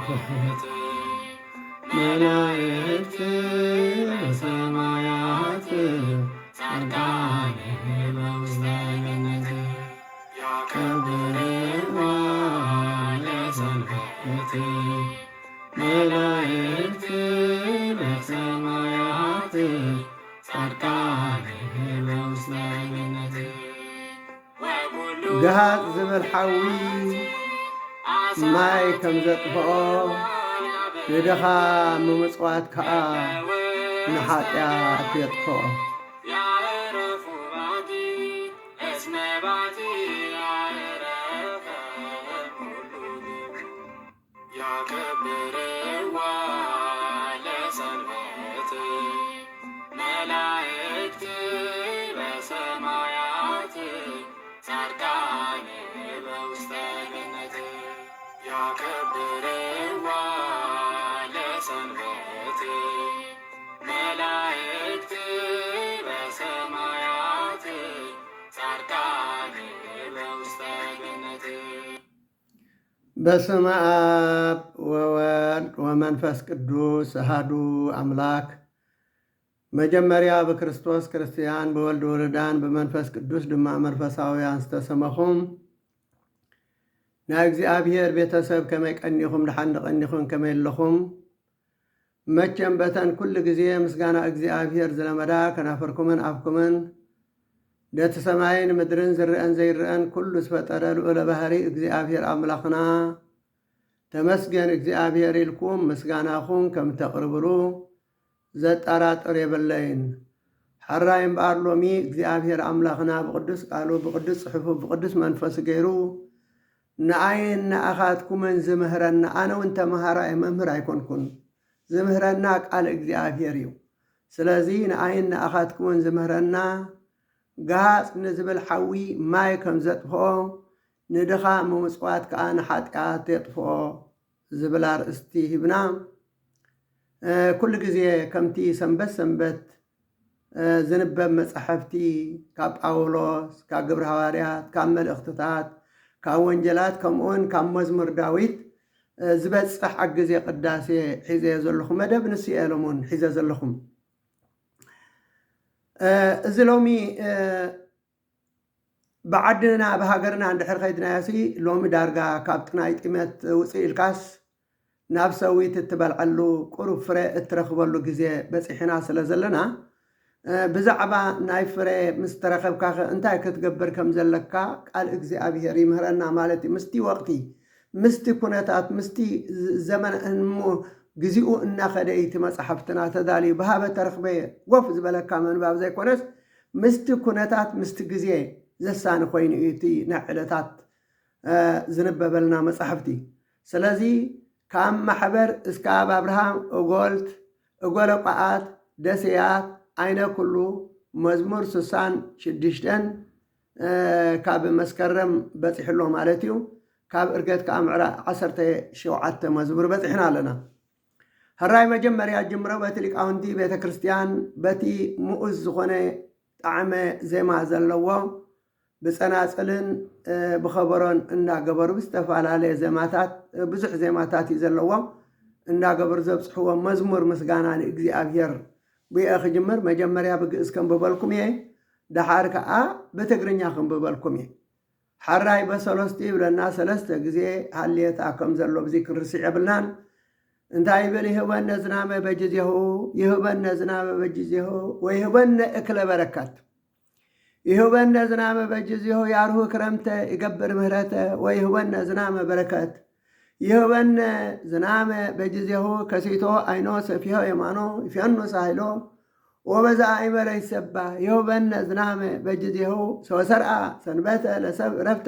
ሰንበት መላእክት በሰማያት ጻድቃን በውስተ ገነት ያከብርዋ ለሰንበት መላእክት በሰማያት ጻድቃን በውስተ ገነት ገሃት ዝብል ሓዊ ማይ ከም ዘጥፍኦ ንድኻ ምምጽዋት ከዓ ንኃጢአት የጥፍኦ ያከብርዋ ለሰንበት መላእክት በሰማያት ጻድቃን በውስተ ገነት ያከብርዋ ለሰንበት መላእክት በሰማያት ጻድቃን በውስተ ገነት በስመ አብ ወወልድ ወመንፈስ ቅዱስ አሐዱ አምላክ። መጀመሪያ በክርስቶስ ክርስቲያን በወልድ ወልዳን በመንፈስ ቅዱስ ድማ መንፈሳውያን ዝተሰመኹም ናይ እግዚአብሔር ቤተሰብ ከመይ ቀኒኹም ድሓን ቀኒኹም ከመይ ኣለኹም መቸም በተን ኩሉ ጊዜ ምስጋና እግዚአብሔር ዝለመዳ ከናፈርኩምን አፍኩምን ደቲ ሰማይን ምድርን ዝርአን ዘይርአን ኩሉ ዝፈጠረ ልዑለ ባህሪ እግዚአብሔር አምላኽና ተመስገን እግዚአብሔር ኢልኩም ምስጋናኹም ከም ተቕርብሉ ዘጠራጥር የበለይን። ሓራይ እምበኣር ሎሚ እግዚአብሔር አምላኽና ብቅዱስ ቃሉ ብቅዱስ ጽሑፉ ብቅዱስ መንፈስ ገይሩ ንአይን ንኣኻትኩምን ዝምህረና ኣነ እውን ተመሃራይ መምህር ኣይኮንኩን ዝምህረና ቃል እግዚአብሔር እዩ። ስለዚ ንአይን ንኣኻትኩምን ዝምህረና ጋጽ ንዝብል ሓዊ ማይ ከም ዘጥፍኦ ንድኻ ምምጽዋት ከዓ ንኃጢአት የጥፍኦ ዝብል አርእስቲ ሂብና ኩሉ ጊዜ ከምቲ ሰንበት ሰንበት ዝንበብ መጻሕፍቲ ካብ ጳውሎስ ካብ ግብረ ሐዋርያት ካብ መልእኽትታት ካብ ወንጀላት ከምኡውን ካብ መዝሙር ዳዊት ዝበጽሕ ኣብ ግዜ ቅዳሴ ሒዘ ዘለኹም መደብ ንስየ ሎሙን ሒዘ ዘለኹም እዚ ሎሚ ብዓድና ብሃገርና እንድሕር ኸይድናዮሲ ሎሚ ዳርጋ ካብ ጥናይ ጢመት ውፅእ ኢልካስ ናብ ሰዊት እትበልዐሉ ቁሩብ ፍረ እትረኽበሉ ጊዜ በፂሕና ስለ ዘለና ብዛዕባ ናይ ፍረ ምስ ተረኸብካ እንታይ ክትገብር ከም ዘለካ ቃል እግዚአብሔር ይምህረና ማለት እዩ። ምስቲ ወቕቲ ምስቲ ኩነታት ምስቲ ዘመን እሞ ግዚኡ እናኸደይቲ መጽሓፍትና ተዳልዩ ብሃበ ተረኽበ ጎፍ ዝበለካ መንባብ ዘይኮነስ ምስቲ ኩነታት ምስቲ ጊዜ ዘሳኒ ኮይኑ እዩ እቲ ናይ ዕለታት ዝንበበልና መጽሓፍቲ። ስለዚ ካብ ማሕበር እስካብ አብርሃም እጎልት እጎለ ቋዓት ደሴያት አይነ ኩሉ መዝሙር 66 ካብ መስከረም በፂሕሎ ማለት እዩ። ካብ እርገት ከዓ ምዕራ 17 መዝሙር በፂሕና ኣለና። ህራይ መጀመርያ ጅምሮ በቲ ሊቃውንቲ ቤተ ክርስቲያን በቲ ምኡዝ ዝኾነ ጣዕመ ዜማ ዘለዎ ብጸናጽልን ብኸበሮን እንዳገበሩ ብዝተፈላለየ ዜማታት ብዙሕ ዜማታት እዩ ዘለዎ እንዳገበሩ ዘብጽሕዎ መዝሙር ምስጋና ንእግዚአብሔር ብየ ክጅምር መጀመርያ ብግእዝ ከንብበልኩም እየ ድሓር ከዓ ብትግርኛ ከንብበልኩም እየ። ሓራይ በሰለስቱ ይብለና ሰለስተ ጊዜ ሃልየታ ከም ዘሎ ብዚ ክንርስዕ የብልናን እንታይ ይብል ይህበነ ዝናመ በጅዜሁ ይህበነ ዝናመ በጅዜሁ ወይህበነ እክለ በረከት ይህበነ ዝናመ በጅዜሁ ያርሁ ክረምተ ይገብር ምህረተ ወይህበነ ዝናመ በረከት ይህበነ ዝናመ በጅዜሁ ከሲቶ አይኖ ሰፊሆ የማኖ ይፍያኖ ሳይሎ ወበዛ አይመረ ይሰባ ይህበነ ዝናመ በጅዜሁ ሰወሰርአ ሰንበተ ለሰብ ረፍተ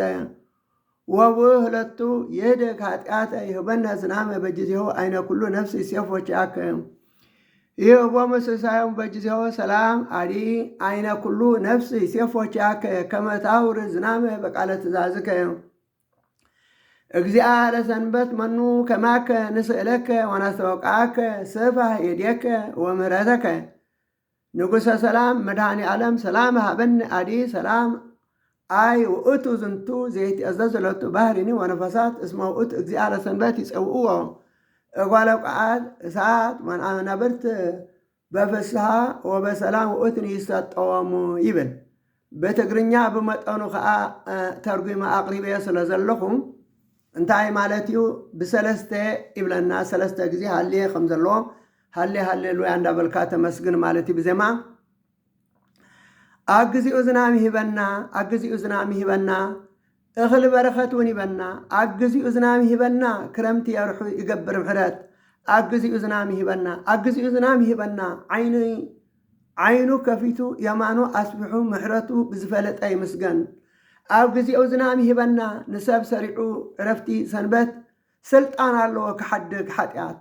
ወውህለቱ የደግ ኃጢአተ ይህበነ ዝናመ በጅዜሁ አይነ ኩሉ ነፍስ ይሴፎች ያከ ይህቦሙ ስሳዮም በጅዜሁ ሰላም አዲ አይነ ኩሉ ነፍስ ይሴፎች ያከ ከመታውር ዝናመ በቃለ ትእዛዝከ እግዚአ ለሰንበት መኑ ከማከ ንስእለከ ወናስተወቃከ ስፋህ የድየከ ወምህረተከ ንጉሰ ሰላም መድኃኒ ዓለም ሰላም ሃበኒ አዲ ሰላም አይ ውእቱ ዝንቱ ዘይትእዘዝ ለቱ ባህሪኒ ወነፈሳት እስመ ውእቱ እግዚአ ለሰንበት ይጸውእዎ እጓለ ቃዓት እሳት መናብርት በፍስሐ ወበሰላም ውእቱን ይሰጠዎሙ ይብል። በትግርኛ ብመጠኑ ከዓ ተርጉመ አቅሪበ ስለ ዘለኹ እንታይ ማለት እዩ ብሰለስተ ይብለና ሰለስተ ጊዜ ሃልየ ከም ዘለዎ ሃሌሉያ እንዳበልካ ተመስግን ማለት እዩ ብዜማ ኣብ ግዚኡ ዝናም ይህበና ኣብ ግዚኡ ዝናም ይህበና እኽሊ በረኸት እውን ይበና ኣብ ግዚኡ ዝናም ይህበና ክረምቲ የርሑ ይገብር ምሕረት ኣብ ግዚኡ ዝናም ይህበና ኣብ ግዚኡ ዝናም ይህበና ዓይኑ ከፊቱ የማኑ ኣስቢሑ ምሕረቱ ብዝፈለጠ ይምስገን ኣብ ግዚኡ ዝናም ይህበና ንሰብ ሰሪዑ ዕረፍቲ ሰንበት ስልጣን ኣለዎ ክሓድግ ሓጢኣት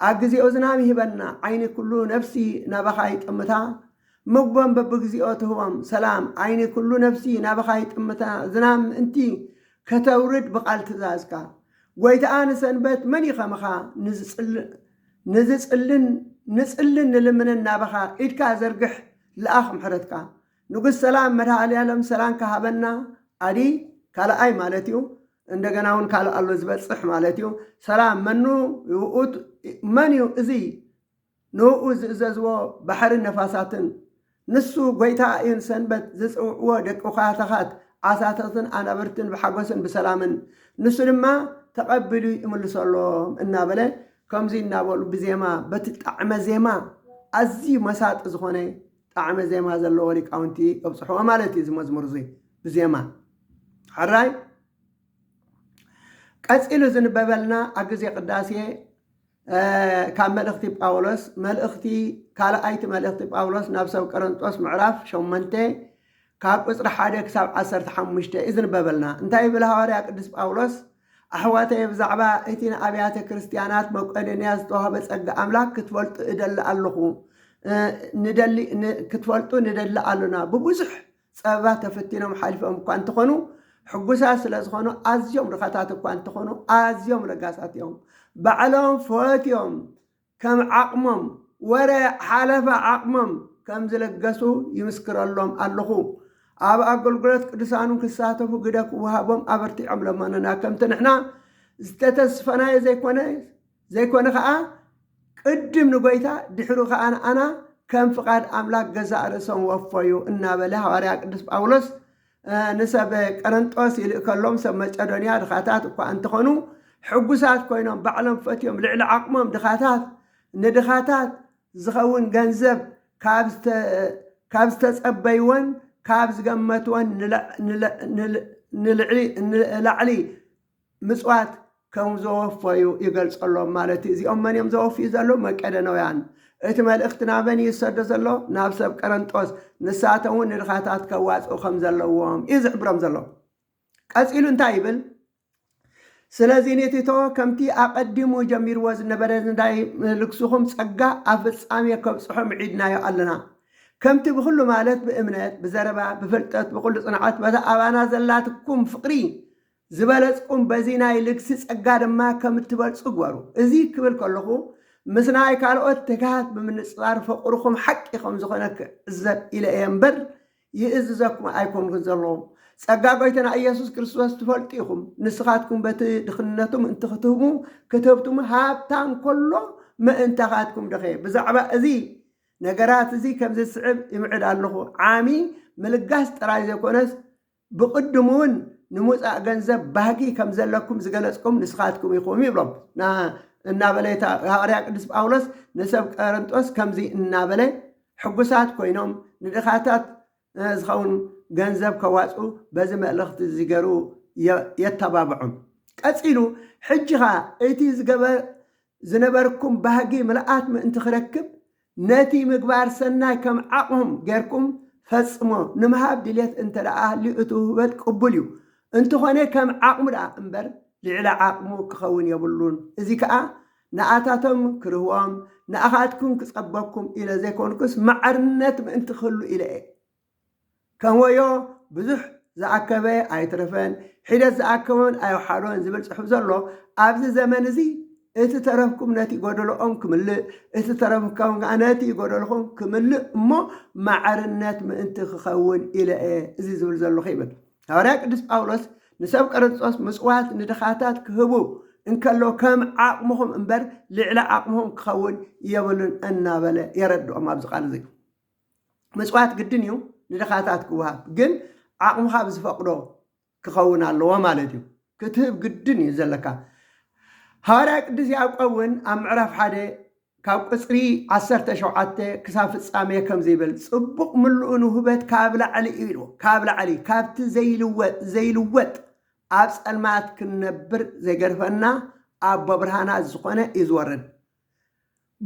ኣብ ግዚኡ ዝናም ይህበና ዓይኒ ኩሉ ነፍሲ ናባኻ ይጥምታ ምግቦም በብግዚኦ ትህቦም ሰላም ዓይኒ ኩሉ ነፍሲ ናባኻ ይጥምታ ዝናም እንቲ ከተውርድ ብቓል ትእዛዝካ ጎይታኣ ንሰንበት መን ይኸምኻ ንጽልን ንልምንን ናባኻ ኢድካ ዘርግሕ ለኣኽ ምሕረትካ ንጉስ ሰላም መድኃልያለም ሰላም ካሃበና ኣዲ ካልኣይ ማለት እዩ እንደገና እውን ካልእ ኣሎ ዝበጽሕ ማለት እዩ ሰላም መን እዩ እዚ ንኡ ዝእዘዝዎ ባሕርን ነፋሳትን ንሱ ጎይታ እዩን ሰንበት ዝጽውዕዎ ደቅኻተኻት ዓሳታትን ኣናብርትን ብሓጎስን ብሰላምን ንሱ ድማ ተቐቢሉ ይምልሰሎም እናበለ ከምዚ እናበሉ ብዜማ በቲ ጣዕመ ዜማ ኣዝዩ መሳጢ ዝኾነ ጣዕመ ዜማ ዘለዎ ሊቃውንቲ ኣብጽሕዎ ማለት እዩ ዝመዝሙር እዚ ብዜማ ሓራይ ቀፂሉ ዝንበበልና ኣብ ግዜ ቅዳሴ ካብ መልእኽቲ ጳውሎስ መልእኽቲ ካልኣይቲ መልእኽቲ ጳውሎስ ናብ ሰብ ቆሮንጦስ ምዕራፍ 8 ካብ ቁፅሪ 1 ክሳብ 15 እዩ ዝንበበልና እንታይ ይብል ሐዋርያ ቅዱስ ጳውሎስ ኣሕዋተይ ብዛዕባ እቲ ንኣብያተ ክርስቲያናት መቄዶንያ ዝተዋህበ ጸጋ ኣምላክ ክትፈልጡ እደሊ ኣለኹ ክትፈልጡ ንደሊ ኣለና ብብዙሕ ፀበባት ተፈቲኖም ሓሊፎም እኳ እንትኾኑ ሕጉሳት ስለ ዝኾኑ ኣዝዮም ርኻታት እኳ እንትኾኑ ኣዝዮም ለጋሳት እዮም ባዕሎም ፈወትዮም ከም ዓቕሞም ወረ ሓለፈ ዓቕሞም ከም ዝለገሱ ይምስክረሎም ኣለኹ ኣብ ኣገልግሎት ቅዱሳኑ ክሳተፉ ግደ ክወሃቦም ኣበርቲዖም ለመኑና ከምቲ ንሕና ዝተተስፈናዮ ዘይኮነ ከዓ ቅድም ንጎይታ ድሕሩ ከዓ ኣና ከም ፍቓድ ኣምላክ ገዛእ ርእሶም ወፈዩ እናበለ ሐዋርያ ቅዱስ ጳውሎስ ንሰብ ቆሮንጦስ ይልእከሎም ሰብ መቄዶንያ ድኻታት እኳ እንትኾኑ ሕጉሳት ኮይኖም ባዕሎም ፈትዮም ልዕሊ ዓቕሞም ንድኻታት ዝኸውን ገንዘብ ካብ ዝተጸበይዎን ካብ ዝገመትዎን ንላዕሊ ምጽዋት ከም ዘወፈዩ ይገልጸሎም ማለት እዩ እዚኦም መን እዮም ዘወፍዩ ዘሎ መቄዶናውያን እቲ መልእኽቲ ናበን ይሰዶ ዘሎ ናብ ሰብ ቆሮንጦስ ንሳቶም እውን ንድኻታት ከዋፅኡ ከም ዘለዎም እዩ ዝሕብሮም ዘሎ ቀፂሉ እንታይ ይብል ስለዚ ኔቲቶ ከምቲ ኣቐዲሙ ጀሚርዎ ዝነበረ እንዳይ ልክሱኹም ጸጋ ኣብ ፍጻሜ ከብጽሖም ዒድናዮ ኣለና ከምቲ ብኩሉ ማለት ብእምነት ብዘረባ ብፍልጠት ብኩሉ ጽንዓት በታ ኣባና ዘላትኩም ፍቕሪ ዝበለጽኩም በዚ ናይ ልግሲ ጸጋ ድማ ከም እትበልጹ ግበሩ እዚ ክብል ከለኹ ምስ ናይ ካልኦት ትግሃት ብምንጽባር ፍቕርኩም ሓቂ ከም ዝኾነ ክዕዘብ ኢለ እየ እምበር ይእዝዘኩም ኣይኮንኩን ዘለዉ ጸጋ ጎይታና ኢየሱስ ክርስቶስ ትፈልጡ ኢኹም ንስኻትኩም በቲ ድኽነቱም እንቲ ክትህብቱሙ ሃብታም ከሎ ምእንታኻትኩም ድኸ ብዛዕባ እዚ ነገራት እዚ ከም ዝስዕብ ይምዕድ ኣለኹ ዓሚ ምልጋስ ጥራይ ዘይኮነስ ብቅድሙ እውን ንምውፃእ ገንዘብ ባህጊ ከም ዘለኩም ዝገለጽኩም ንስኻትኩም ኢኹም ይብሎም እናበለ ሐዋርያ ቅዱስ ጳውሎስ ንሰብ ቆሮንጦስ ከምዚ እናበለ ሕጉሳት ኮይኖም ንድኻታት ዝኸውን ገንዘብ ከዋፁ በዚ መልእኽቲ ዝገሩ የተባብዑም ቀፂሉ ሕጂኻ እቲ ዝነበርኩም ባህጊ ምልኣት ምእንቲ ክረክብ ነቲ ምግባር ሰናይ ከም ዓቕሞም ጌርኩም ፈጽሞ ንምሃብ ድልየት እንተ ደኣ ሃልዩ እቲ ውህበት ቅቡል እዩ እንተኾነ ከም ዓቕሙ ደኣ እምበር ልዕሊ ዓቕሙ ክኸውን የብሉን እዚ ከዓ ንኣታቶም ክርህቦም ንኣኻትኩም ክጸበኩም ኢለ ዘይኮንኩስ ማዕርነት ምእንቲ ክህሉ ኢለ እየ ከምወዮ ብዙሕ ዝኣከበ ኣይትረፈን ሒደት ዝኣከበን ኣይወሓዶን ዝብል ጽሑፍ ዘሎ ኣብዚ ዘመን እዚ እቲ ተረፍኩም ነቲ ጎደሎኦም ክምልእ እቲ ተረፍኩም ነቲ ጎደሎኹም ክምልእ እሞ ማዕርነት ምእንቲ ክኸውን ኢለ እየ እዚ ዝብል ዘሎ ይብል ሐዋርያ ቅዱስ ጳውሎስ ንሰብ ቆሮንጦስ ምጽዋት ንድኻታት ክህቡ እንከሎ ከም ዓቕምኹም እምበር ልዕሊ ዓቕምኹም ክኸውን የብሉን እናበለ የረድኦም ኣብዚ ቃል እዚ ምጽዋት ግድን እዩ ንድኻታት ክወሃብ ግን ዓቕምኻ ብዝፈቅዶ ክኸውን ኣለዎ ማለት እዩ ክትህብ ግድን እዩ ዘለካ ሐዋርያ ቅዱስ ያዕቆብ እውን ኣብ ምዕራፍ 1 ካብ ቁፅሪ 17 ክሳብ ፍጻሜ ከም ዘይብል ጽቡቕ ምልኡን ውህበት ካብ ላዕሊ ኢሉ ካብ ላዕሊ ካብቲ ዘይልወጥ ኣብ ጸልማት ክንነብር ዘይገርፈና ኣብ ብርሃናት ዝኾነ እዩ ዝወርድ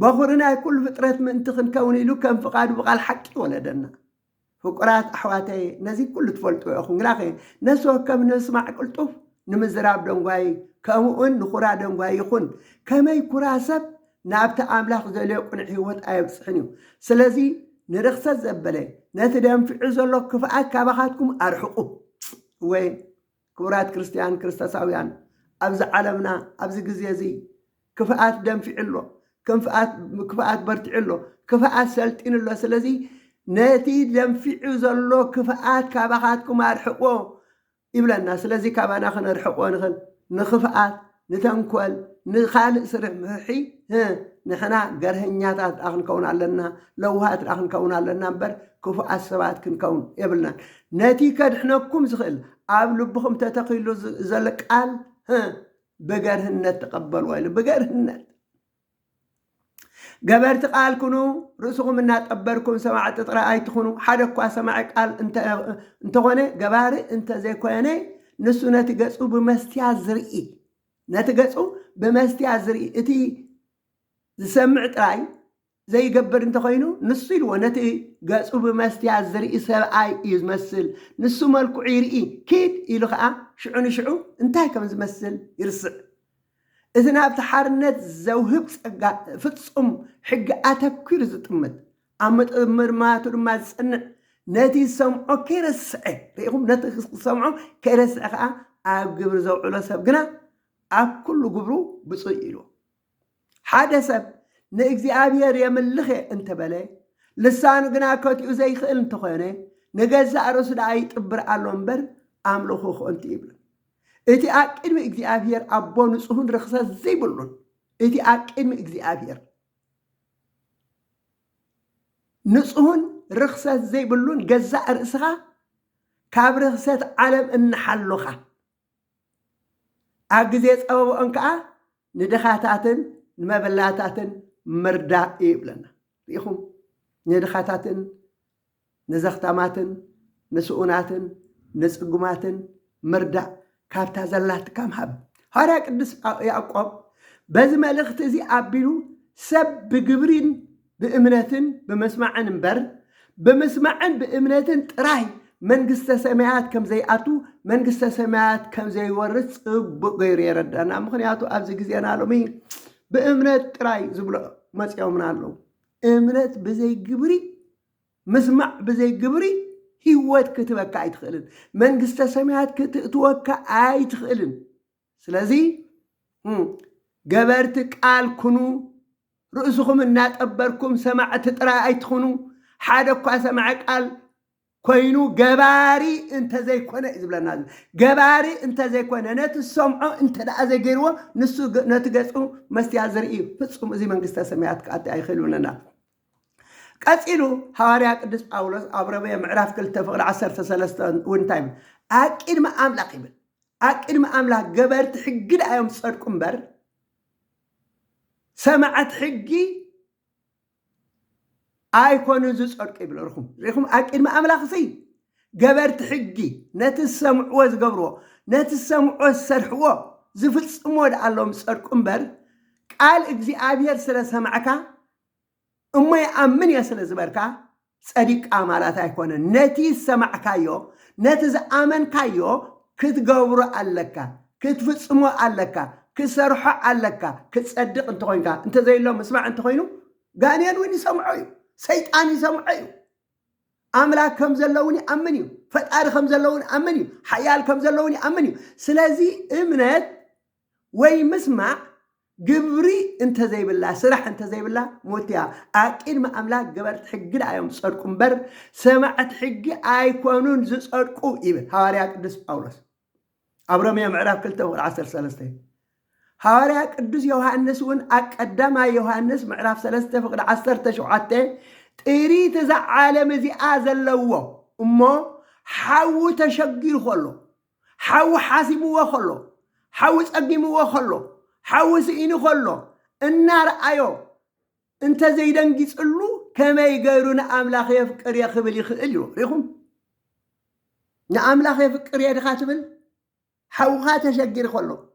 በኹሪ ናይ ኩሉ ፍጥረት ምእንቲ ክንከውን ኢሉ ከም ፍቓዱ ብቓል ሓቂ ወለደና ፍቁራት ኣሕዋተይ ነዚ ኩሉ ትፈልጡ ኢኹም ግናኸ ነፍሲ ወከፍ ንስማዕ ቅልጡፍ ንምዝራብ ደንጓይ ከምኡውን ንኹራ ደንጓይ ይኹን ከመይ ኩራ ሰብ ናብቲ ኣምላኽ ዘልዮ ቁኑዕ ህይወት ኣይብፅሕን እዩ ስለዚ ንርክሰት ዘበለ ነቲ ደንፊዑ ዘሎ ክፍኣት ካባኻትኩም ኣርሕቁ ወይ ክቡራት ክርስቲያን ክርስቶሳውያን ኣብዚ ዓለምና ኣብዚ ግዜ እዚ ክፍኣት ደንፊዑ ኣሎ ክፍኣት በርቲዑ ኣሎ ክፍኣት ሰልጢኑ ኣሎ ስለዚ ነቲ ደንፊዑ ዘሎ ክፍኣት ካባኻትኩም ኣርሕቆ ይብለና ስለዚ ካባና ክነርሕቆ ንኽእል ንኽፍኣት ንተንኮል ንኻልእ ስርሕ ምሕሒ ንሕና ገርህኛታት ክንከውን ኣለና ለውሃት ክንከውን ኣለና እምበር ክፉኣት ሰባት ክንከውን የብልናን ነቲ ከድሕነኩም ዝኽእል ኣብ ልብኹም ተተኺሉ ዘሎ ቃል ብገርህነት ተቐበልዎ ኢሉ ብገርህነት ገበርቲ ቃል ኩኑ ርእስኹም እናጠበርኩም ሰማዕቲ ጥራይ ኣይትኹኑ ሓደ እኳ ሰማዒ ቃል እንተኾነ ገባሪ እንተዘይኮነ ንሱ ነቲ ገጹ ብመስትያት ዝርኢ ነቲ ገጹ ብመስትያት ዝርኢ እቲ ዝሰምዕ ጥራይ ዘይገብር እንተኮይኑ ንሱ ኢልዎ ነቲ ገጹ ብመስትያት ዝርኢ ሰብኣይ እዩ ዝመስል ንሱ መልክዑ ይርኢ ኪድ ኢሉ ከዓ ሽዑ ንሽዑ እንታይ ከም ዝመስል ይርስዕ እዚ ናብቲ ሓርነት ዘውህብ ፀጋ ፍጹም ሕጊ ኣተኪሩ ዝጥምት ኣብ ምርማቱ ድማ ዝጸንዕ ነቲ ሰምዖ ከይረስዐ ርኢኹም ነቲ ሰምዖ ከይረስዐ ከዓ ኣብ ግብሪ ዘውዕሎ ሰብ ግና ኣብ ኩሉ ግብሩ ብፁዕ ኢሉ ሓደ ሰብ ንእግዚኣብሔር የምልኽ እንተበለ ልሳኑ ግና ከቲኡ ዘይኽእል እንተኾነ ንገዛእ ርእሱ ደኣ ይጥብር ኣሎ እምበር ኣምልኹ ክእንቲ ይብል እቲ ኣብ ቅድሚ እግዚኣብሔር ኣቦ ንጹህን ርክሰት ዘይብሉን እቲ ኣብ ቅድሚ እግዚኣብሔር ንጹህን ርክሰት ዘይብሉን ገዛእ ርእስኻ ካብ ርክሰት ዓለም እናሓሉኻ ኣብ ግዜ ፀበብኦን ከዓ ንድኻታትን ንመበላታትን ምርዳእ ይብለና ርኢኹም ንድኻታትን ንዘኽታማትን ንስኡናትን ንፅጉማትን ምርዳእ ካብታ ዘላትካ ምሃብ ሐዋርያ ቅዱስ ያዕቆብ በዚ መልእኽቲ እዚ ኣቢሉ ሰብ ብግብሪን ብእምነትን ብምስማዕን እምበር ብምስማዕን ብእምነትን ጥራይ መንግስተ ሰማያት ከም ዘይኣቱ መንግስተ ሰማያት ከም ዘይወርስ ጽቡቕ ገይሩ የረዳና ምክንያቱ ኣብዚ ግዜና ሎሚ ብእምነት ጥራይ ዝብሎ መፅኦምና ኣለዉ እምነት ብዘይ ግብሪ ምስማዕ ብዘይ ግብሪ ህይወት ክትበካ ኣይትኽእልን መንግስተ ሰማያት ክትእትወካ ኣይትኽእልን ስለዚ ገበርቲ ቃል ኩኑ ርእስኹም እናጠበርኩም ሰማዕቲ ጥራይ ኣይትኹኑ ሓደ እኳ ሰማዒ ቃል ኮይኑ ገባሪ እንተዘይኮነ እዩ ዝብለና ገባሪ እንተዘይኮነ ነቲ ሰምዖ እንተ ደኣ ዘይገይርዎ ንሱ ነቲ ገጹ መስትያት ዘርኢ ፍጹም እዚ መንግስተ ሰማያት ክኣቲ ኣይኽእልብለና ቀፂሉ ሐዋርያ ቅዱስ ጳውሎስ ኣብ ሮሜ ምዕራፍ 2:13 እውን እንታይ ይብል ኣብ ቅድሚ ኣምላኽ ይብል ኣብ ቅድሚ ኣምላኽ ገበርቲ ሕጊ ድኣዮም ዝጸድቁ እምበር ሰማዓት ሕጊ ኣይኮኑን ዝጸድቁ ይብል ርኢኹም ኣብ ቅድሚ ኣምላኽ ሲ ገበርቲ ሕጊ ነቲ ዝሰምዕዎ ዝገብርዎ ነቲ ዝሰምዖ ዝሰርሕዎ ዝፍጽሞ ድኣሎም ዝጸድቁ እምበር ቃል እግዚኣብሔር ስለ ሰማዕካ እሞ ይኣምን እየ ስለ ዝበልካ ጸዲቃ ማለት ኣይኮነን ነቲ ዝሰማዕካዮ ነቲ ዝኣመንካዮ ክትገብሮ ኣለካ ክትፍጽሞ ኣለካ ክሰርሖ ኣለካ ክትጸድቕ እንተኮይንካ እንተዘይሎ ምስማዕ እንተኮይኑ ጋንያን እውን ይሰምዖ እዩ ሰይጣን ይሰምዖ እዩ ኣምላክ ከም ዘለውን ይኣምን እዩ ፈጣሪ ከም ዘለውን ይኣምን እዩ ሓያል ከም ዘለውን ይኣምን እዩ ስለዚ እምነት ወይ ምስማዕ ግብሪ እንተዘይብላ ስራሕ እንተዘይብላ ሞትያ ኣብ ቅድሚ ኣምላክ ገበርቲ ሕጊ ድኣዮም ዝጸድቁ እምበር ሰማዕቲ ሕጊ ኣይኮኑን ዝጸድቁ ይብል ሐዋርያ ቅዱስ ጳውሎስ ኣብ ሮሜ ምዕራፍ 2:13 حواري قدوس يوحنس ون أقدم يوحنس معرف 3 فقد 17 تيري تزعل مزي أزلوا أمه حاو تشجير خلو حاو حاسبوا خلو حاو تقدموا خلو حاو سئين خلو النار أيو انت زيدان قيسلو كما يقولون أملاخ يفكر يخبل يخلو ريخم نأملاخ يفكر يدخاتبل حاوها تشجير خلو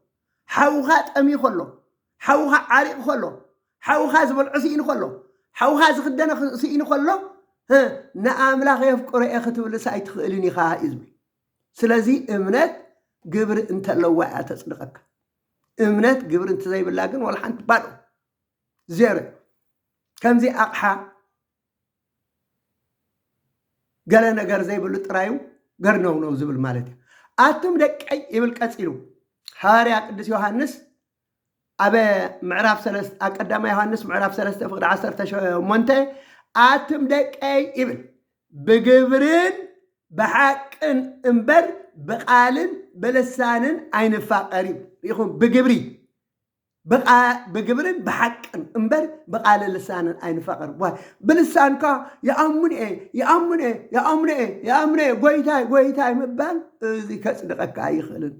حاوها أمي خلو حاوها عارق خلو حاوها زبل عسين خلو حاوها زخدنا سئين خلو نأملاخ يفكر يختبل سايت خليني خاها إزمي سلازي امنت قبر انت اللواء تصدقك امنت قبر انت زي باللاقن ولا حنت بارو زيرو كم زي أقحى قالنا قر زي بلو ترايو قرنو نو زبل مالتي آتم دك أي يبل كتسيلو حاري قدس يوحنس أبا معرف 3 أقدام يوحنس معرف 3 فقد 10 منتي آتم دك أي يبل بقبرين بحقن انبر بقالن بلسانن عين فاقريب يخون بقبري بقبرن بحقن انبر بقال لسانن عين فقر بلسان كا يا امن ايه يا امن ايه يا امن ايه يا امن ايه غويتاي مبال ازي كصدقك ايخلن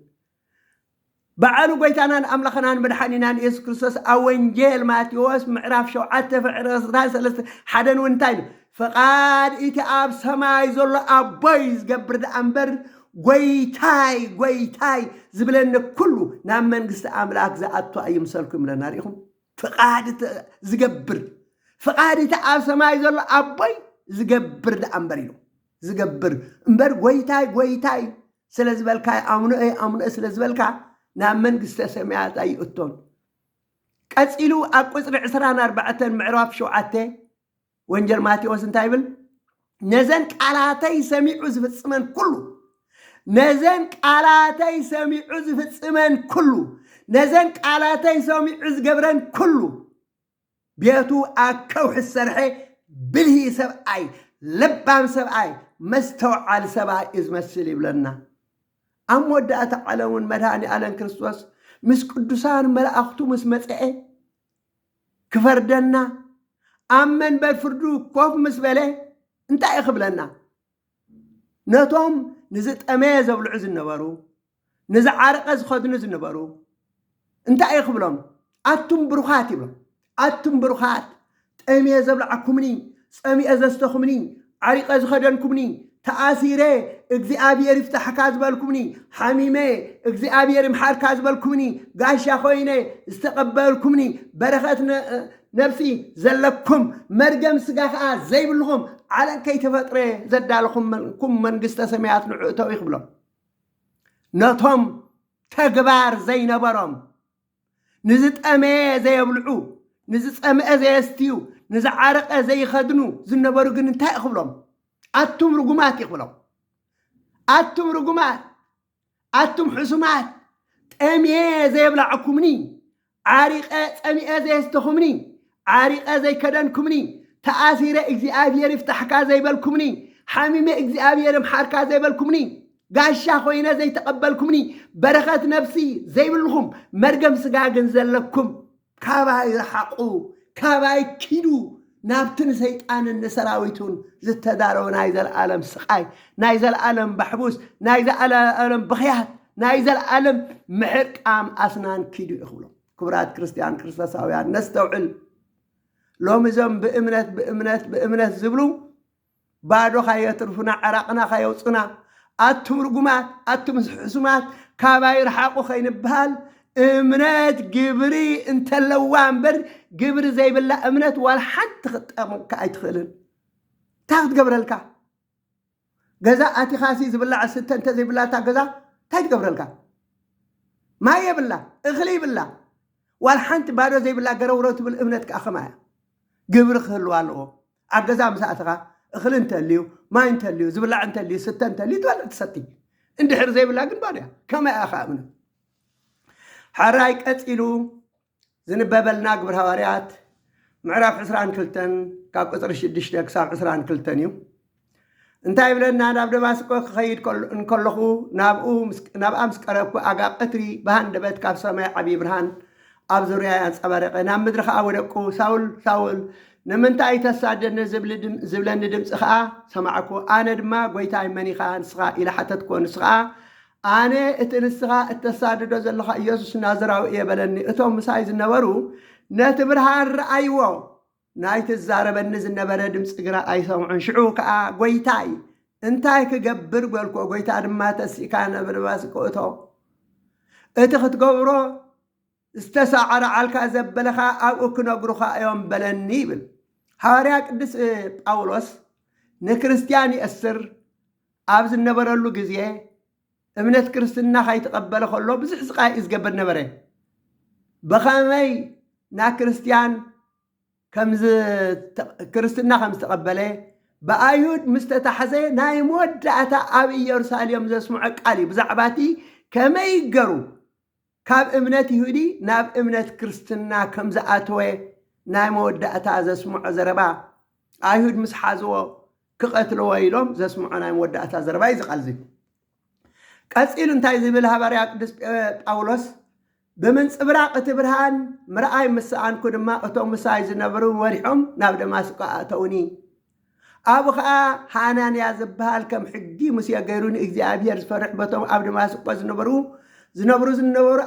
بعلو غويتانا املخنا مدحنينا يسوع كريستوس اونجيل ماتيوس معراف 7 فعرس 3 حدن ونتاي فقاد إتي أب سماي زول أبويز قبرد أمبر غويتاي زبلن كله نام من قست أملاك زأتو أي مسلكم لنا ريهم فقاد زقبر فقاد إتي أب سماي زول أبوي زقبرد أمبرينو زقبر أمبر غويتاي سلزبالكاي أمنو سلزبالكا نام من قست سمايات أي أتون كاتسيلو أقصر 24 معراف 7 وانجل ماتيوس انتايبل نزن قالاتي سميعو زفصمن كله نزن قالاتي سميعو زفصمن كله نزن قالاتي سميعو زغبرن كله بيتو اكوح السرحي بلهي سبعي لبام سبعي مستوعل سبعي ازمسل يبلنا ام ودات علمون مداني علن كريستوس مس قدوسان ملائكتو مس مصئه كفردنا أمن بالفردو كوف مسبله انت يخبلنا نتوم نزت أميزة بالعز النبارو نزع عرق خد نز النبارو انت يخبلهم أتم بروخات يبلهم أتم بروخات أميزة بالعكمني أميزة استخمني عرق خدنكمني تأثيره እግዚአብሔር ይፍታህ ካዝበልኩምኒ ሐሚሜ እግዚአብሔር ይምሐር ካዝበልኩምኒ ጋሻ ኾይኔ ዝተቀበልኩምኒ በረኸት ነፍሲ ዘለኩም መርገም ስጋኻ ዘይብልኩም ዓለም ከይተፈጥረ ዘዳልኩም መንግስተ ሰማያት ንዑተው ይኽብሎም ነቶም ተግባር ዘይነበሮም ንዝጠመ ዘይብልዑ ንዝጸምአ ዘየስትዩ ንዝዓረቀ ዘይኸድኑ ዝነበሩ ግን እንታይ ይኽብሎም አቱም ርጉማት ይኽብሎም أتم رجمات أتم حسمات أمي زي بلعكمني عريقة أمي زي استخمني عريقة زي كدنكمني تأثير إجزاء يفتح كذا بالكمني حميم إجزاء محرك زي بالكمني قاشة خوينا زي تقبلكمني بركة نفسي زي بالهم مرجم سجاجن زلكم كباي رحقوا كباي كيدو نابتن سيطان النسراويتون زتدارون نايزل العالم سقاي نايزل العالم بحبوس نايزل العالم بخيات نايزل العالم محرق ام اسنان كيدو يخبلو كبرات كريستيان كريستوساويان نستوعل لو مزم بامنت زبلو بادو خايترفنا عراقنا خايوصنا اتم رغمات اتم حسمات كباير حقو خينبال امنت جبري انت اللوان بر جبر زي بالله امنت ولا حد خطامك ايتخلن تاخد قبرلك غزا اتي خاسي زبلا عسته انت زي بالله تا غزا تاخد قبرلك ما يبلا اخلي بالله ولا حد بادو زي بالله غرورت بالامنت كاخما جبر خلوالو اغزا مساتها اخل انت ليو ما انت ليو زبلا انت لي سته انت لي تولد تستي اندحر زي بالله كن باديا كما اخامن حراي قتيلو زنببلنا قبر حواريات معراف 22 كاب قطر 6 كساب 22 يو انتاي بلنا ناب دماسكو خيد كلخو ناب امس قربكو اغا قطري بهاند بيت كاب سماي عبي برهان ኣብ ዙርያ ያንጸባረቀ ናብ ምድሪ ከዓ ወደቁ ሳውል ሳውል ንምንታይ ተሳደድኒ ዝብለኒ ድምፂ ከዓ ሰማዕኩ ኣነ ድማ ጎይታይ መኒኻ ንስኻ ኢላ ሓተትኮ ንስ ከዓ ኣነ እቲ ንስኻ እተሳድዶ ዘለኻ ኢየሱስ ናዝራዊ እየ በለኒ እቶም ምሳይ ዝነበሩ ነቲ ብርሃን ረኣይዎ ናይቲ ዝዛረበኒ ዝነበረ ድምፂ ግና ኣይሰምዑን ሽዑ ከዓ ጎይታይ እንታይ ክገብር በልኮ ጎይታ ድማ ተሲእካ ነብርባስ ክእቶ እቲ ክትገብሮ ዝተሳዓረ ዓልካ ዘበለኻ ኣብኡ ክነግሩኻ እዮም በለኒ ይብል ሐዋርያ ቅዱስ ጳውሎስ ንክርስቲያን ይእስር ኣብ ዝነበረሉ ግዜ እምነት ክርስትና ከይተቐበለ ከሎ ብዙሕ ስቃይ እዩ ዝገበር ነበረ ብኸመይ ና ክርስቲያን ክርስትና ከም ዝተቐበለ ብኣይሁድ ምስ ተታሕዘ ናይ መወዳእታ ኣብ ኢየሩሳሌም ዘስምዖ ቃል እዩ ብዛዕባ እቲ ከመይ ገሩ ካብ እምነት ይሁዲ ናብ እምነት ክርስትና ከም ዝኣተወ ናይ መወዳእታ ዘስምዖ ዘረባ ኣይሁድ ምስ ሓዝዎ ክቐትልዎ ኢሎም ዘስምዖ ናይ መወዳእታ ዘረባ እዩ ዝቃልዚ ቀፂሉ እንታይ ዝብል ሐዋርያ ቅዱስ ጳውሎስ ብምንጽብራቕ እቲ ብርሃን ምርኣይ ምስኣንኩ ድማ እቶም ምሳይ ዝነበሩ ወሪሖም ናብ ደማስቆ ኣእተውኒ ኣብኡ ከዓ ሓናንያ ዝበሃል ከም ሕጊ ሙሴ ገይሩ ንእግዚኣብሔር ዝፈርሕ በቶም ኣብ ደማስቆ ዝነበሩ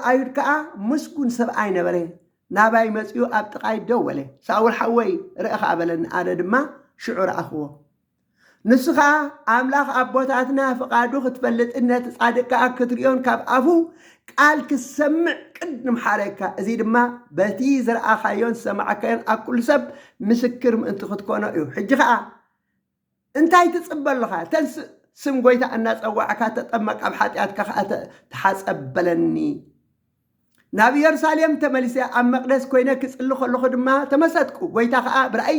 ኣይሁድ ከዓ ምስጉን ሰብኣይ ነበረ ናባይ መፅኡ ኣብ ጥቃይ ደው በለ ሳውል ሓወይ ርእኻ በለኒ ኣነ ድማ ሽዑ ረኣኽዎ ንሱ ከዓ ኣምላኽ ኣቦታትና ፍቓዱ ክትፈልጥ ነቲ ጻድቅ ከዓ ክትሪኦን ካብ ኣፉ ቃል ክሰምዕ ቅድም ሓረካ እዚ ድማ በቲ ዝረኣኻዮን ዝሰማዓካዮን ኣብ ኩሉ ሰብ ምስክር ምእንቲ ክትኮኖ እዩ ሕጂ ከዓ እንታይ ትጽበለኻ ተንስ ስም ጎይታ እናጸዋዕካ ተጠመቅ ኣብ ሓጢኣትካ ከዓ ተሓጸበለኒ ናብ ኢየሩሳሌም ተመሊሰ ኣብ መቅደስ ኮይነ ክጽሊ ከለኹ ድማ ተመሰጥኩ ጎይታ ከዓ ብራእይ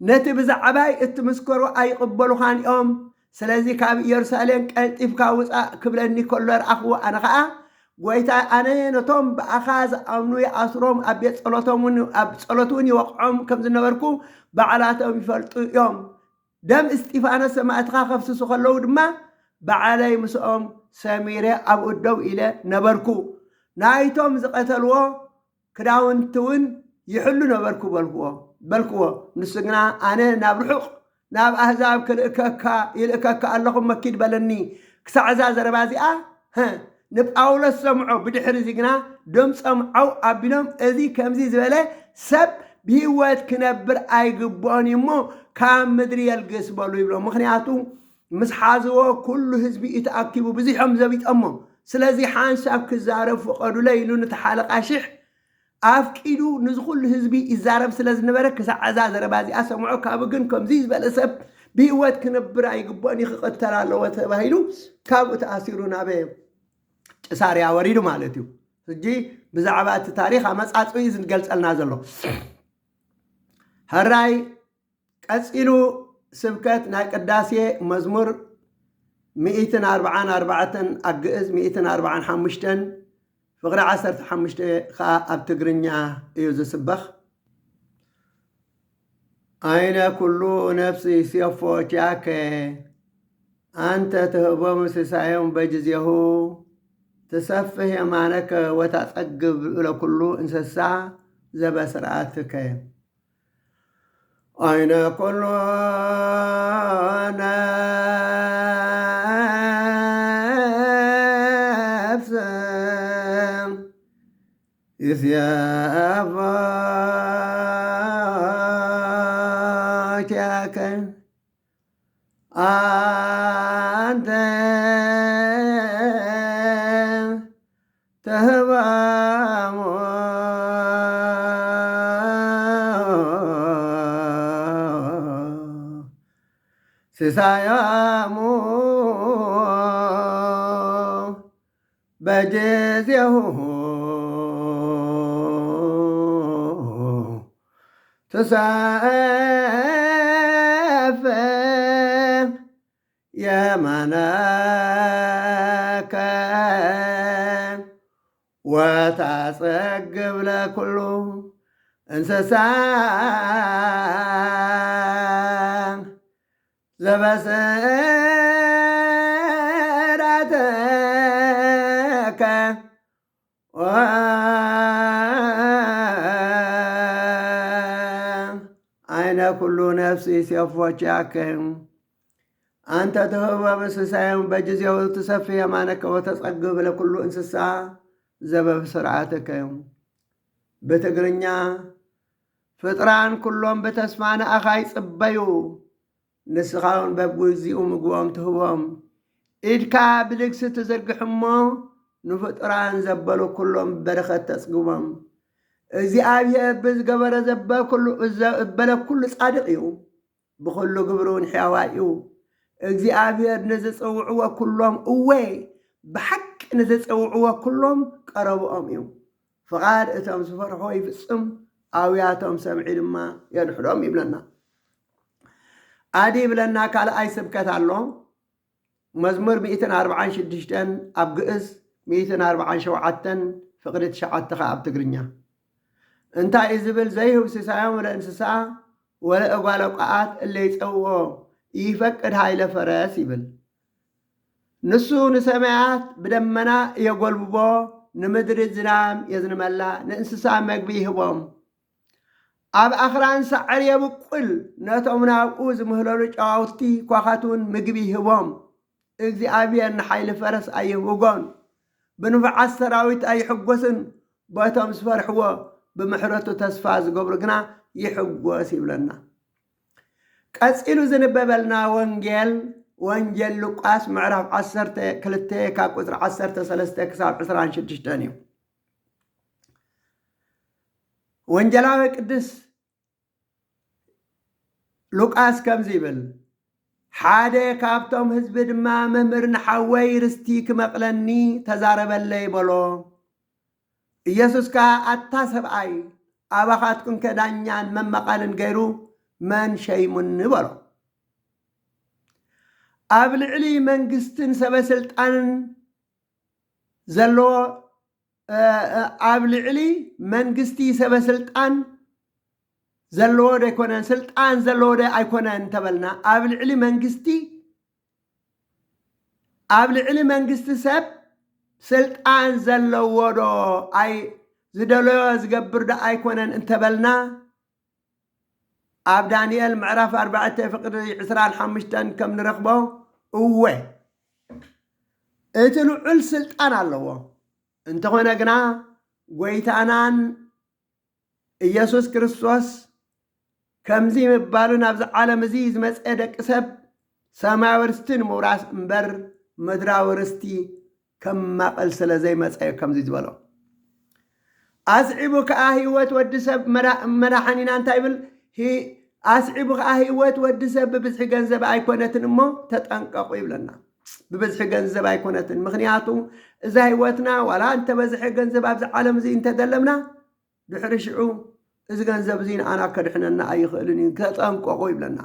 ነቲ ብዛዕባይ እትምስከሩ ኣይቕበሉኻን እዮም ስለዚ ካብ ኢየሩሳሌም ቀልጢፍካ ውፃእ ክብለኒ ከሎ ረኣኽዎ ኣነ ከዓ ጎይታ ኣነ ነቶም ብኣኻ ዝኣምኑ ይኣስሮም ኣብ ቤት ኣብ ጸሎት እውን ይወቕዖም ከም ዝነበርኩ በዓላቶም ይፈልጡ እዮም ደም እስጢፋኖስ ሰማዕትኻ ከፍስሱ ከለዉ ድማ በዓለይ ምስኦም ሰሚረ ኣብኡ ደው ኢለ ነበርኩ ናይቶም ዝቐተልዎ ክዳውንቲ እውን ይሕሉ ነበርኩ በልክዎ ንሱ ግና ኣነ ናብ ርሑቕ ናብ ኣህዛብ ይልእከካ ኣለኹም መኪድ በለኒ ክሳዕዛ ዘረባ እዚኣ ንጳውሎስ ሰምዖ ብድሕሪ እዚ ግና ድምፆም ዓው ኣቢሎም እዚ ከምዚ ዝበለ ሰብ ብህይወት ክነብር ኣይግብኦን እሞ ካብ ምድሪ የልግስ በሉ ይብሎ ምክንያቱ ምስ ሓዝዎ ኩሉ ህዝቢ ይተኣኪቡ ብዙሖም ዘቢጠሞ ስለዚ ሓንሳብ ክዛረብ ፍቐዱለ ኢሉ ንተሓለቃ ሽሕ ኣፍቂዱ ንዝኩሉ ህዝቢ ይዛረብ ስለ ዝነበረ ክሳዕዛ ዘረባ እዚኣ ሰምዖ ካብኡ ግን ከምዚ ዝበለ ሰብ ብህይወት ክነብር ኣይግብኦን ይክቕተል ኣለዎ ተባሂሉ ካብኡ ተኣሲሩ ናብ ቂሳርያ ወሪዱ ማለት እዩ ሕጂ ብዛዕባ እቲ ታሪክ ኣመፃፅኡ ዝገልፀልና ዘሎ هراي قصيلو سبكت ناي قداسيه مزمور 144 اجئز 145 فقره 15 خا اب تግርኛ እዩ ዝስበኽ أين كل نفسي سيفوتياك أنت تهبهم سسايهم بجزيه تسفه يمانك وتتقب إلى كل إنسسا زبسراتك أين كل نفس يسيافاتك أنت تهبام سسايامو بجزيه تسافر يا مناك وتعصقب لكل انسسان زبسراتك ለኩሉ ነፍሲ ሲፎቻከም አንተ ተህበ እንስሳዮም በጊዜው ትሰፊ የማነከ ወተጸግብ ለኩሉ እንስሳ ዘበብ ስርዓተከዮም በትግርኛ ፍጥራን ኩሎም በተስፋ ንኣኻ ይጽበዩ ንስኻውን በብግዚኡ ምግቦም ትህቦም ኢድካ ብልግሲ ትዘርግሕ እሞ ንፍጥራን ዘበሉ ኩሎም በረኸት ተጽግቦም እግዚአብሔር ብዝገበረ ዘበለ ኩሉ ጻድቕ እዩ ብኩሉ ግብሩን ሕያዋይ እዩ እግዚአብሔር ንዝፀውዕዎ ኩሎም እወ ብሓቂ ንዝፀውዕዎ ኩሎም ቀረብኦም እዩ ፍቓድ እቶም ዝፈርሖ ይፍጽም ኣውያቶም ሰምዒ ድማ የድሕዶም ይብለና ኣዲ ይብለና ካልኣይ ስብከት ኣሎ መዝሙር 146 ኣብ ግእዝ 147 ፍቕዲ 9 ኣብ ትግርኛ እንታይ እዩ ዝብል ዘይህብ ሲሳዮም ለእንስሳ ወለእጓለ ቋዓት እለ ይፀውዖ ይፈቅድ ሃይለ ፈረስ ይብል ንሱ ንሰማያት ብደመና የጐልብቦ ንምድሪ ዝናም የዝንመላ ንእንስሳ መግቢ ይህቦም ኣብ ኣኽራን ሳዕር የብቁል ነቶም ናብኡ ዝምህለሉ ጨዋውቲ ኳኻቱን ምግቢ ይህቦም እግዚአብሔር ንሓይሊ ፈረስ ኣይህብጎን ብንፍዓት ሰራዊት ኣይሕጐስን በቶም ዝፈርሕዎ ብምሕረቱ ተስፋ ዝገብሩ ግና ይሕጐስ ይብለና ቀፂሉ ዝንበበልና ወንጌል ሉቃስ ምዕራፍ 12 ካብ ቁፅሪ 13 ክሳብ 26 እዩ ወንጌላዊ ቅዱስ ሉቃስ ከምዚ ይብል ሓደ ካብቶም ህዝቢ ድማ መምህር ንሓወይ ርስቲ ክመቕለኒ ተዛረበለይ በሎ ኢየሱስ ከዓ ኣታ ሰብኣይ ኣባኻትኩም ከዳኛን መመቓልን ገይሩ መን ሸይሙኒ በሎ ኣብ ልዕሊ መንግስትን ሰበስልጣንን ዘለዎ ኣብ ልዕሊ መንግስቲ ሰበስልጣን ዘለዎ ዶ ኣይኮነን ስልጣን ዘለዎ ዶ ኣይኮነን ተበልና ኣብ ልዕሊ መንግስቲ ሰብ ስልጣን ዘለዎ ዶ ኣይ ዝደለዮ ዝገብር ዶ ኣይኮነን እንተበልና ኣብ ዳንኤል ምዕራፍ 4 ፍቅዲ 25 ከም ንረኽቦ እወ እቲ ልዑል ስልጣን ኣለዎ እንተኾነ ግና ጎይታናን ኢየሱስ ክርስቶስ ከምዚ ምባሉ ናብዚ ዓለም እዚ ዝመፀ ደቂ ሰብ ሰማያዊ ርስቲ ንምውራስ እምበር ምድራዊ ርስቲ ከም ማቐል ስለ ዘይመፀ ከምዚ ዝበሎ ኣስዒቡ ከዓ ህይወት ወዲ ሰብ መድሓኒና እንታይ ይብል ኣስዒቡ ከዓ ህይወት ወዲ ሰብ ብብዝሒ ገንዘብ ኣይኮነትን እሞ ተጠንቀቁ ይብለና ብብዝሒ ገንዘብ ኣይኮነትን ምክንያቱ እዛ ህይወትና ዋላ እንተበዝሐ ገንዘብ ኣብዚ ዓለም እዚ እንተደለምና ድሕሪ ሽዑ እዚ ገንዘብ እዚ ንኣና ከድሕነና ኣይኽእልን እዩ ተጠንቀቁ ይብለና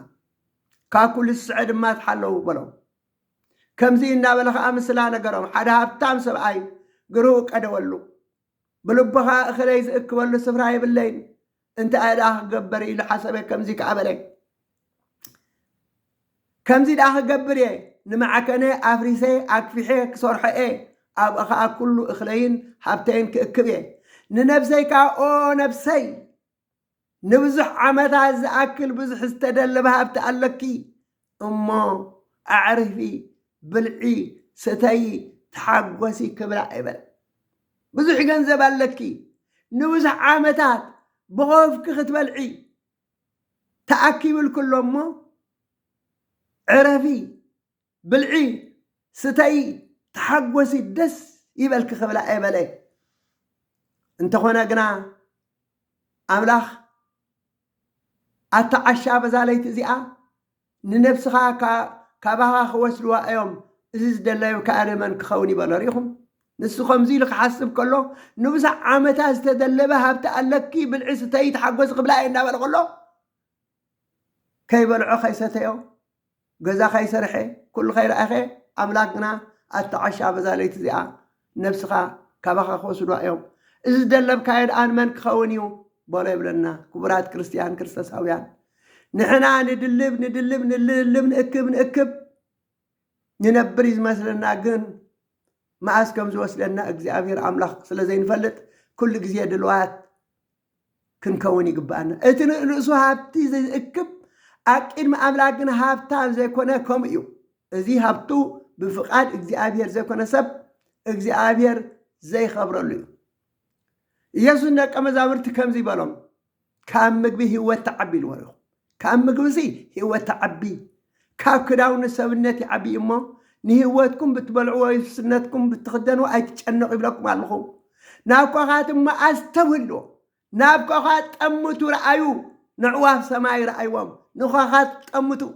ካብ ኩሉ ስዕዕ ድማ ትሓለዉ በሎም ከምዚ እናበለ ከዓ ምስላ ነገሮም ሓደ ሃብታም ሰብኣይ ግሩኡ ቀደወሉ ብልቡኻ እኽለይ ዝእክበሉ ስፍራ የብለይን እንተ ኣዳ ክገበር ኢሉ ሓሰበ ከምዚ ከዓበለ ከምዚ ዳ ክገብር እየ ንመዓከነ ኣፍሪሰ ኣክፊሐ ክሰርሖ እየ ኣብኡ ከዓ ኩሉ እኽለይን ሃብተይን ክእክብ እየ ንነብሰይ ከዓ ኦ ነብሰይ ንብዙሕ ዓመታት ዝኣክል ብዙሕ ዝተደለበ ሃብቲ ኣለኪ እሞ ኣዕርፊ ብልዒ ስተይ ተሓጐሲ ክብላ ይበል ብዙሕ ገንዘብ ኣለኪ ንብዙሕ ዓመታት ብኸፍኪ ክትበልዒ ተኣኪብል ኩሎ እሞ ዕረፊ ብልዒ ስተይ ተሓጐሲ ደስ ይበልኪ ክብላ ይበለ እንተኾነ ግና ኣምላኽ ኣተዓሻ በዛለይቲ እዚኣ ንነብስኻ ካባኻ ክወስድዋ እዮም እዚ ዝደለዩ ከኣደመን ክኸውን ይበሎ ሪኢኹም ንሱ ከምዚ ኢሉ ክሓስብ ከሎ ንብዙሕ ዓመታት ዝተደለበ ሃብቲ ኣለኪ ብልዒ ስተይ ተሓጐሲ ክብላ እየ እናበለ ከሎ ከይበልዖ ከይሰተዮ ገዛ ከይሰርሐ ኩሉ ከይረኣኸ ኣምላክ ግና ኣተዓሻ በዛለይቲ እዚኣ ነብስኻ ካባኻ ክወስድዋ እዮም እዚ ዝደለብካዮ ድኣን መን ክኸውን እዩ በሎ ይብለና ክቡራት ክርስቲያን ክርስቶሳውያን ንሕና ንድልብ ንእክብ ንነብር እዩ ዝመስለና ግን መዓስ ከም ዝወስደና እግዚኣብሔር ኣምላኽ ስለ ዘይንፈልጥ ኩሉ ግዜ ድልዋት ክንከውን ይግባአና እቲ ንእሱ ሃብቲ ዘይእክብ أكيد ما أملاكنا هابتان زي كنا كم يو إذا هابتو بفقاد إجزابير زي كنا سب إجزابير زي خبر له يسوع كما زامرت كم زي بالهم كم مجبي هو تعبي الورق كم مجبي هو تعبي كاب كداون سبنتي عبي إما نهوتكم بتبلعوا سنتكم بتخدنوا أي تشنقوا بلكم على الخو نابقى خاتم ما أستولوا نابقى خات أمتوا رأيو نعواف سماي رأيوهم نخاخات أمتوا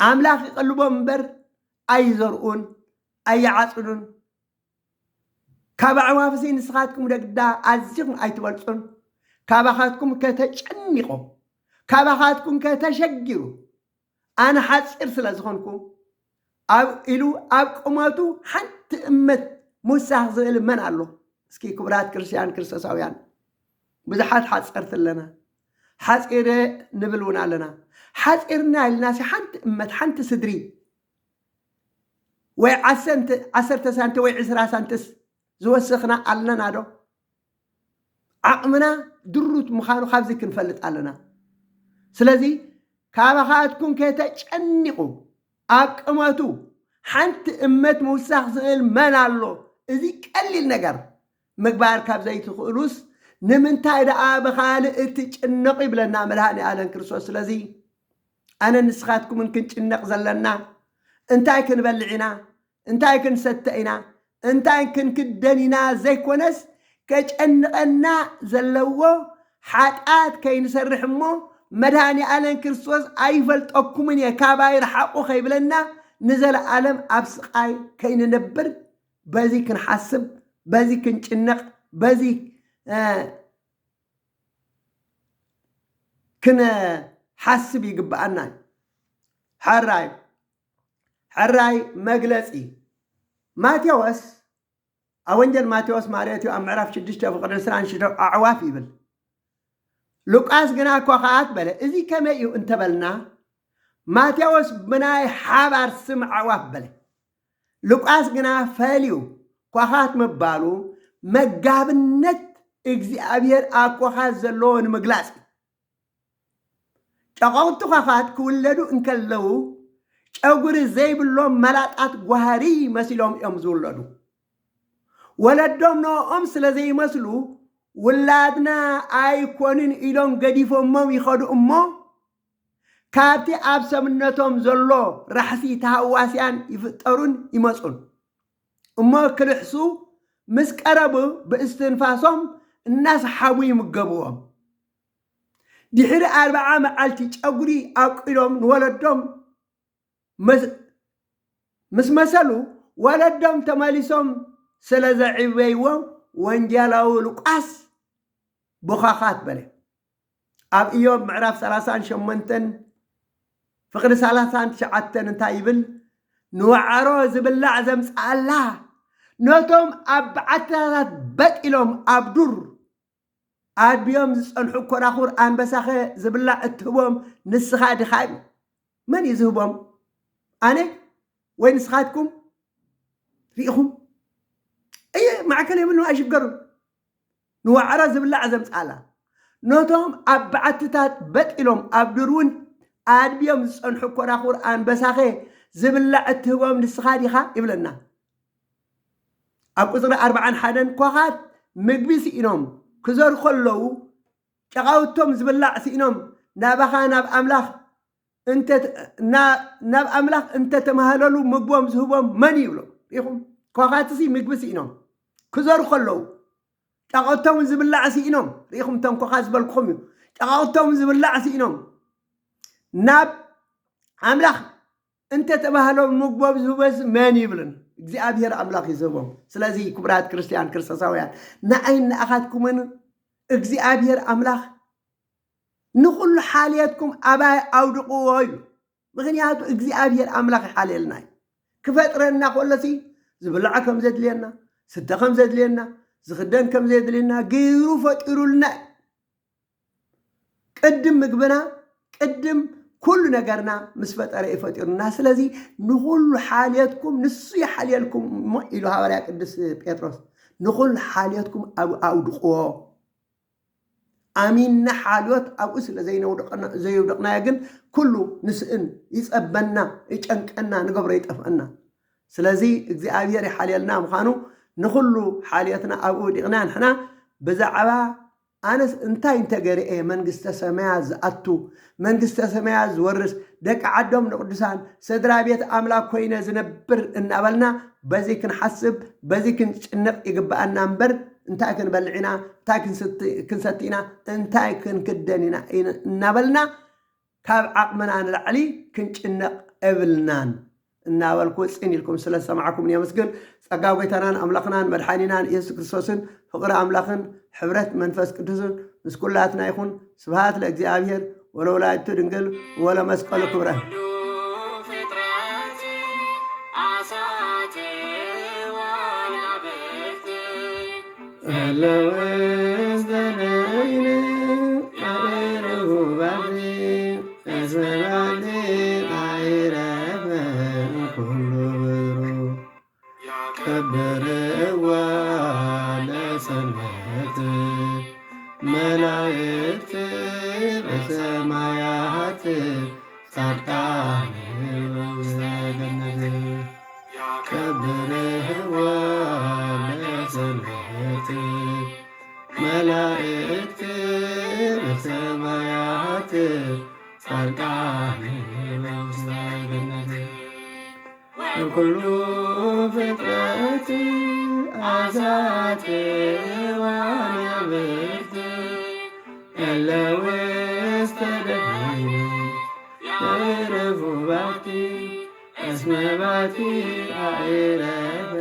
أملاك قلبهم بر أي زرقون أي عصرون كابا عوافسين سخاتكم دقدا أزيكم أي تبلسون كابا خاتكم كتشنقوا كابا خاتكم كتشجروا أنا حاسر سلازخونكم أب إلو أب قماتو حتى أمت موسى زيل من الله سكي كبرات كريستيان كريستوساويان بزحات حاسرت لنا حاسر نبلونا لنا حاسرنا الناس حنت أمت حنت صدري عسرت سنت عسرة سنتس زوسخنا علنا نادو عقمنا دروت مخانو خابزك نفلت علنا سلازي كابخاتكم كتشنقوا أقمتوا حنت أمت موسى زيل من الله إذا قليل نجر مقبار كاب زي تخلص نمنتاي دا بخالق تشنقي بلا نعملها على كريستوس الذي أنا نسخاتكم إن كنت نق زلنا أنتاي كن بلعنا أنتاي كن ستئنا أنتاي كن كدنينا زي كونس كتشنقنا زلوا حاتات كي نسرح مو مدهاني على كريستوس أيفلت أكمن يا كاباير حقو خيبلنا نزل عالم أبسقاي كي ننبر بازي كنحسب بازي كنشنق بازي كنا حسب يقبعنا حراي مجلسي ماتيوس أونجل ماتيوس ماريتيو أم عرف شدشته فقد سران شدو أعوافي بل لوقاس جنا كوخات بله إذا كما يو انتبلنا ماتيوس بناي حبر سمع عواف بله لوقاس جنا فاليو كوخات مبالو مجابنت إجزابير أكوخات زلون مجلس تقاوت كوخات كولدو إنكلو أقول زي بلوم ملاتات جوهري مسلوم يمزولدو ولدهم نو أمس لزي مسلو ولادنا أيكونين إلهم قديفهم مم يخدو أمه كابتي أبسمنتهم زلو رحسي تهواسيان يفترون يمسون أمه كالحسو مسك أربو باستنفاسهم الناس حابوا يمقبوهم دي حير 4 معالتي تقولي أقلهم ولدهم مسلو ولدهم تماليسهم سلازا عبيوهم وانجالاو لقاس بخاخات بله أب إيوب معرف 38 فقد 39 انتايبل نوعرو زبلع زمس الله نوتهم أبعتات بقلهم أبدور عاد بيوم زنحو كراخور آن بساخي زبلع اتهبهم نسخا دخايب من يزهبهم؟ أنا؟ وين نسخاتكم؟ ريقهم؟ أي معكلي منه أجيب قرب نوعرا زبلع زمس الله نوتهم أبعتات بقلهم أبدورون عاد بيوم زنحو كراخور آن بساخي زبلع اتهبهم نسخا دخا يبلنا أبقى 40 حدن كوخات مقبي سئنهم كزور خلو شغاوتهم زبلع سئنهم نابخا ناب أملاخ انت ناب أملاخ انت تمهللو مقبوهم زهبهم من يبلو يخم كوخات سي مقبي سئنهم كزور خلو شغاوتهم زبلع سئنهم يخم تم كوخات زبالكم شغاوتهم زبلع سئنهم ناب أملاخ انت تمهللو مقبوهم زهبهم من يبلن እግዚአብሔር አምላክ ይዘቦም ስለዚህ ክብራት ክርስቲያን ክርስቶሳውያን ንዓይን ንኣኻትኩምን እግዚአብሔር አምላክ ንኹሉ ሓልየትኩም ኣባይ ኣውድቕዎ እዩ ምክንያቱ እግዚአብሔር አምላክ ይሓልየልና ክፈጥረና ኮለሲ ዝብልዓ ከም ዘድልየና ስተ ከም ዘድልየና ዝኽደን ከም ዘድልየና ገይሩ ፈጢሩልና ቅድም ምግብና ቅድም كل نجارنا مسفترة يفترنا سلزي نقول حالياتكم نسي حالياتكم ما إلى هؤلاء قدس بيتروس نقول حالياتكم أو دقوا ኣሚንና ሓልዮት ኣብኡ ስለ ዘይውድቕና ግን ኩሉ ንስእን ይፀበና ይጨንቀና ንገብሮ ይጠፍአና ስለዚ እግዚኣብሔር ይሓልየልና ምዃኑ ንኩሉ ሓልዮትና ኣብኡ ወዲቕና ንሕና ብዛዕባ ኣነስ እንታይ እንተገርኤ መንግስተ ሰማያት ዝኣቱ መንግስተ ሰማያት ዝወርስ ደቂ ዓዶም ንቅዱሳን ስድራ ቤት ኣምላክ ኮይነ ዝነብር እናበልና በዚ ክንሓስብ በዚ ክንጭንቕ ይግባአና እምበር እንታይ ክንበልዕ ኢና እንታይ ክንሰቲ ኢና እንታይ ክንክደን ኢና እናበልና ካብ ዓቕምና ንላዕሊ ክንጭነቕ የብልናን እናበልኩ ፅን ኢልኩም ስለ ዝሰማዓኩም የመስግን ጸጋ ጎይታናን ኣምላኽናን መድሓኒናን ኢየሱስ ክርስቶስን ፍቕሪ ኣምላኽን ሕብረት መንፈስ ቅዱስን ምስ ኩላትና ይኹን ስብሃት ለእግዚአብሔር ወለወላዲቱ ድንግል ወለመስቀሉ ክብረ መላእክት በሰማያት ጻድቃን በገነት ከበረዋ ለሰንበት መላእክት በሰማያት ጻድቃን በገነት ኩሉ ፍጥረት አዛት ዋነብርት ያለውስተ ደብረይነ ያዕረፉ ባቲ እስመ ባቲ አዕረፈ